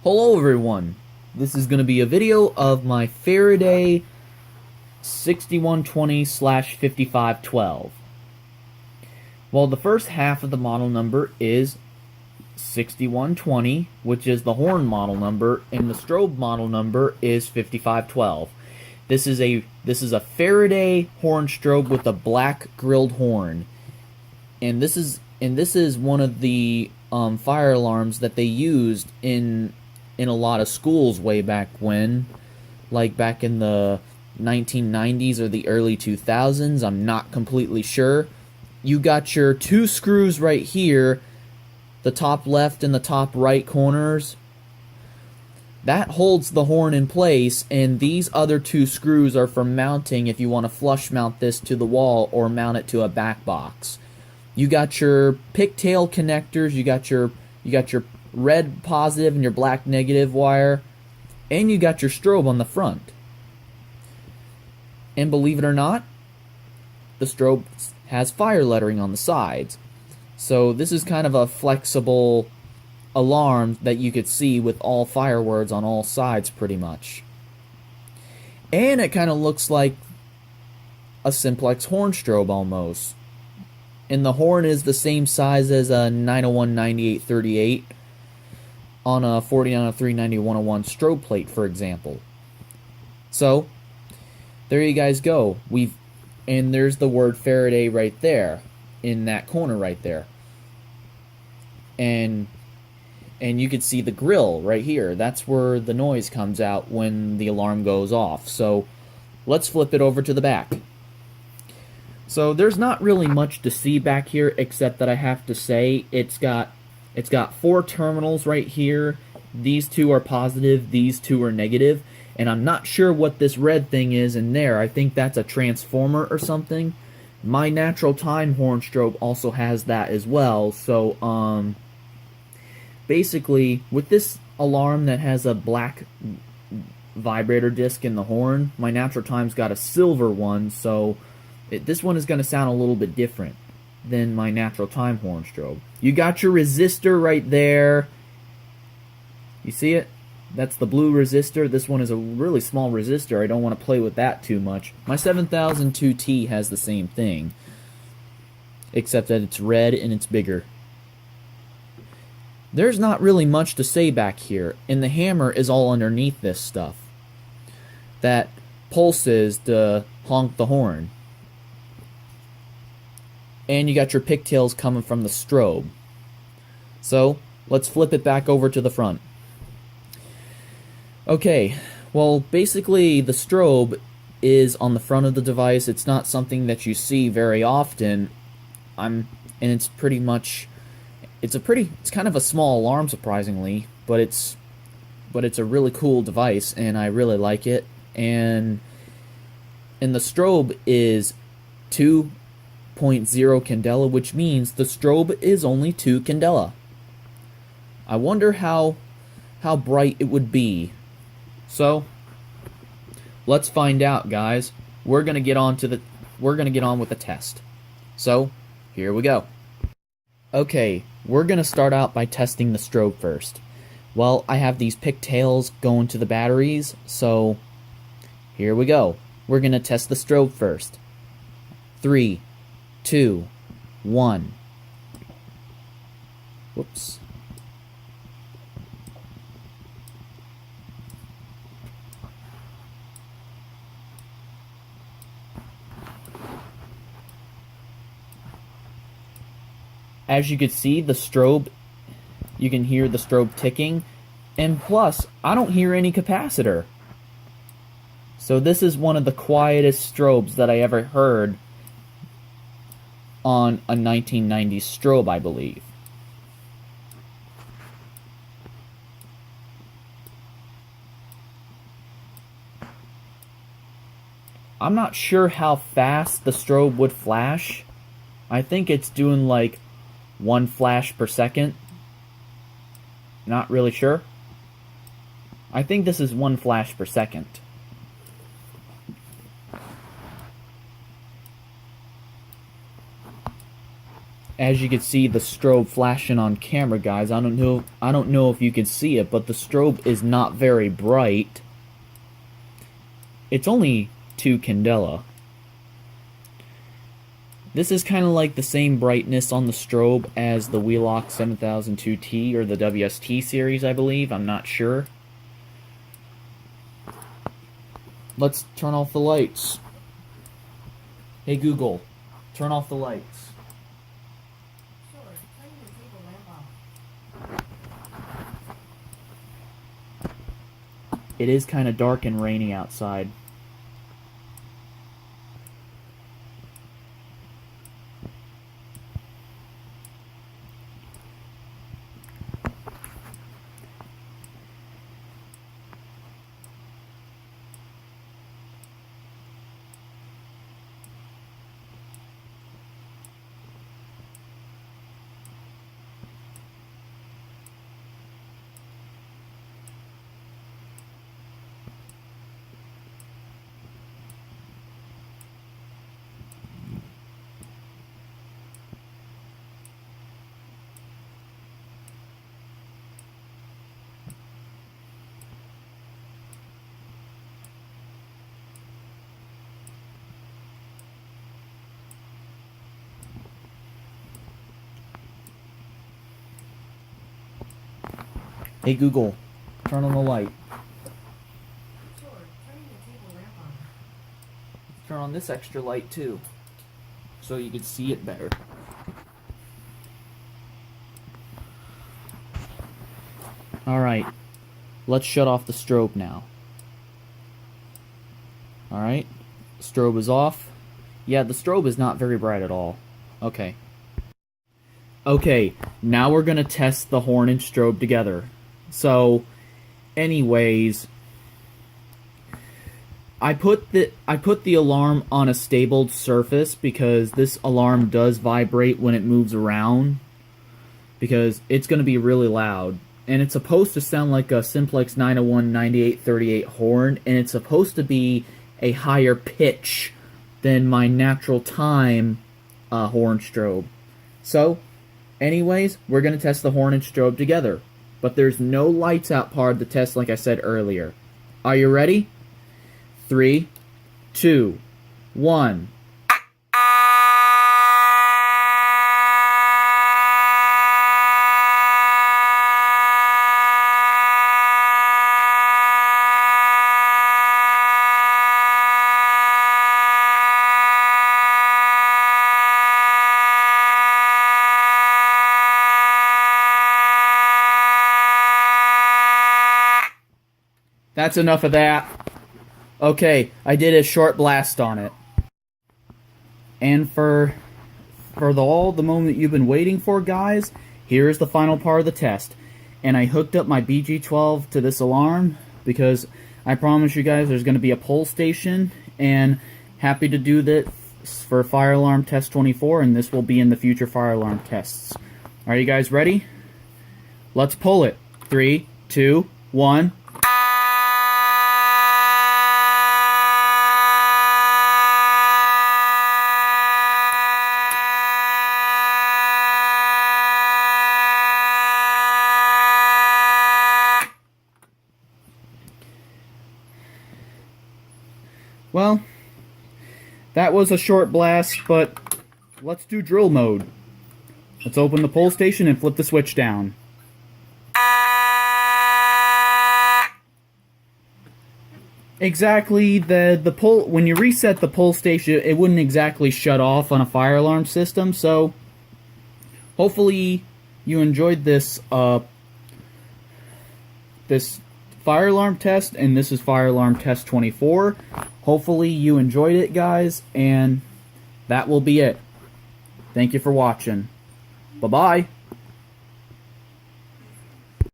Hello everyone, this is going to be a video of my Faraday 6120/5512. Well, the first half of the model number is 6120, which is the horn model number, and the strobe model number is 5512. This is a Faraday horn strobe with a black grilled horn, and this is one of the fire alarms that they used in a lot of schools way back when, like back in the 1990s or the early 2000s. I'm not completely sure. You got your two screws right here, the top left and the top right corners. That holds the horn in place, and these other two screws are for mounting if you want to flush mount this to the wall or mount it to a back box. You got your pigtail connectors, you got your red positive and your black negative wire, and you got your strobe on the front. And believe it or not, the strobe has fire lettering on the sides. So this is kind of a flexible alarm that you could see with all fire words on all sides pretty much. And it kind of looks like a simplex horn strobe almost. And the horn is the same size as a 901-9838 on a 40-390-101 strobe plate, for example. So there you guys go. And there's the word Faraday right there in that corner right there. And you can see the grill right here. That's where the noise comes out when the alarm goes off. So let's flip it over to the back. So there's not really much to see back here, except that I have to say it's got 4 terminals right here. These two are positive, these two are negative, and I'm not sure what this red thing is in there. I think that's a transformer or something. My natural time horn strobe also has that as well. So basically, with this alarm that has a black vibrator disc in the horn, my natural time's got a silver one, so this one is going to sound a little bit different than my natural time horn strobe. You got your resistor right there. You see it? That's the blue resistor. This one is a really small resistor. I don't want to play with that too much. My 7002T has the same thing, except that it's red and it's bigger. There's not really much to say back here, and the hammer is all underneath this stuff that pulses to honk the horn. And you got your pigtails coming from the strobe. So let's flip it back over to the front. Okay, well, basically the strobe is on the front of the device. It's not something that you see very often. And it's pretty much, it's kind of a small alarm, surprisingly, but it's a really cool device, and I really like it. And the strobe is 2.0 candela, which means the strobe is only 2 candela. I wonder how bright it would be. So let's find out, guys. We're gonna get on with the test. So here we go. Okay, we're gonna start out by testing the strobe first. Well, I have these pigtails going to the batteries, so here we go. We're gonna test the strobe first. 3, 2, 1. Whoops. As you can see, the strobe, you can hear the strobe ticking, and plus, I don't hear any capacitor. So this is one of the quietest strobes that I ever heard on a 1990s strobe, I believe. I'm not sure how fast the strobe would flash. I think it's doing like 1 flash per second. Not really sure. I think this is 1 flash per second. As you can see, the strobe flashing on camera, guys. I don't know if you can see it, but the strobe is not very bright. It's only 2 candela. This is kind of like the same brightness on the strobe as the Wheelock 7002T or the WST series, I believe. I'm not sure. Let's turn off the lights. Hey Google, turn off the lights. Sure, turn the table lamp off. It is kind of dark and rainy outside. Hey Google, turn on the light. Sure, turn the table lamp on. Turn on this extra light too, so you can see it better. Alright, let's shut off the strobe now. Alright, strobe is off. Yeah, the strobe is not very bright at all. Okay. Okay, now we're gonna test the horn and strobe together. So, anyways, I put the alarm on a stabled surface because this alarm does vibrate when it moves around, because it's going to be really loud, and it's supposed to sound like a Simplex 901 9838 horn, and it's supposed to be a higher pitch than my natural time horn strobe. So, anyways, we're going to test the horn and strobe together. But there's no lights out part of the test like I said earlier. Are you ready? 3, 2, 1. That's enough of that. Okay, I did a short blast on it. And for all the moment you've been waiting for, guys, here is the final part of the test. And I hooked up my BG12 to this alarm because I promise you guys there's going to be a pull station, and happy to do this for Fire Alarm Test 24, and this will be in the future Fire Alarm tests. Are you guys ready? Let's pull it. 3, 2, 1. Well, that was a short blast, but let's do drill mode. Let's open the pull station and flip the switch down. Exactly, the pull, when you reset the pull station, it wouldn't exactly shut off on a fire alarm system, so hopefully you enjoyed this this fire alarm test, and this is Fire Alarm Test 24. Hopefully you enjoyed it, guys, and that will be it. Thank you for watching. Bye-bye.